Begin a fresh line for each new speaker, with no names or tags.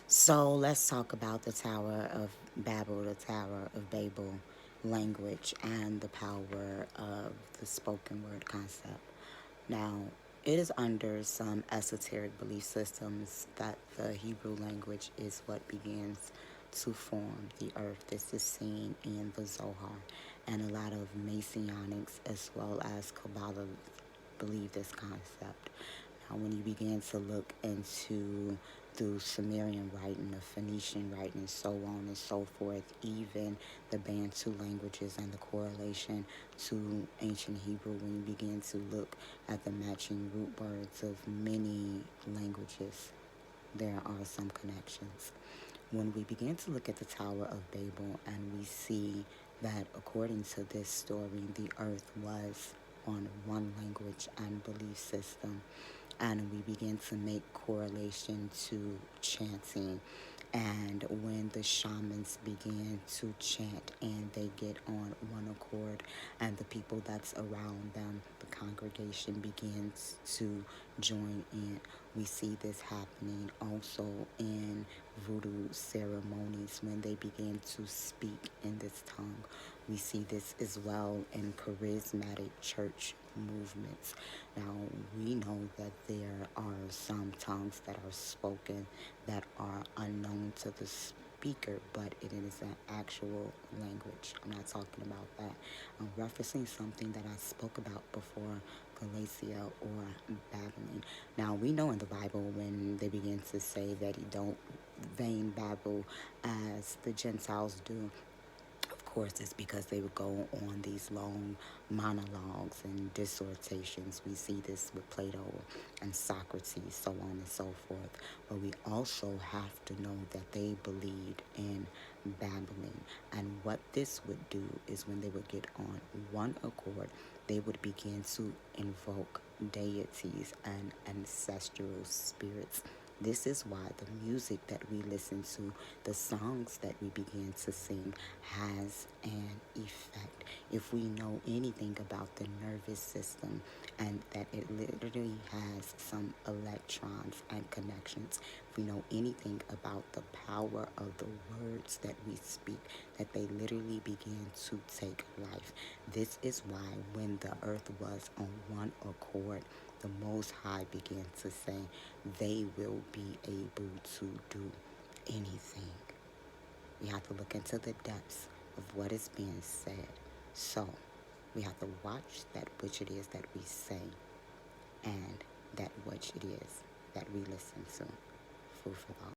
So let's talk about the Tower of Babel, the Tower of Babel language, and the power of the spoken word concept. Now, it is under some esoteric belief systems that the Hebrew language is what begins to form the earth. This is seen in the Zohar, and a lot of Messianics as well as Kabbalah believe this concept. Now, when you begin to look into the Sumerian writing, the Phoenician writing, and so on and so forth, even the Bantu languages and the correlation to ancient Hebrew, when you begin to look at the matching root words of many languages, there are some connections. When we begin to look at the Tower of Babel and we see that according to this story, the earth was on one language and belief system, and we begin to make correlation to chanting, and when the shamans begin to chant and they get on one accord, and the people that's around them, the congregation, begins to join in, we see this happening also in voodoo ceremonies when they begin to speak in this tongue. We see this as well in charismatic church movements. Now, we know that there are some tongues that are spoken that are unknown to the speaker, but it is an actual language. I'm not talking about that. I'm referencing something that I spoke about before, Galatia or babbling. Now, we know in the Bible when they begin to say that you don't vain babble as the Gentiles do, of course, it's because they would go on these long monologues and dissertations. We see this with Plato and Socrates, so on and so forth. But we also have to know that they believed in babbling. And what this would do is when they would get on one accord, they would begin to invoke deities and ancestral spirits. This is why the music that we listen to, the songs that we begin to sing, has an effect. If we know anything about the nervous system, and that it literally has some electrons and connections, if we know anything about the power of the words that we speak, that they literally begin to take life. This is why when the earth was on one accord, the Most High began to say, they will be able to do anything. We have to look into the depths of what is being said. So we have to watch that which it is that we say and that which it is that we listen to. Food for thought.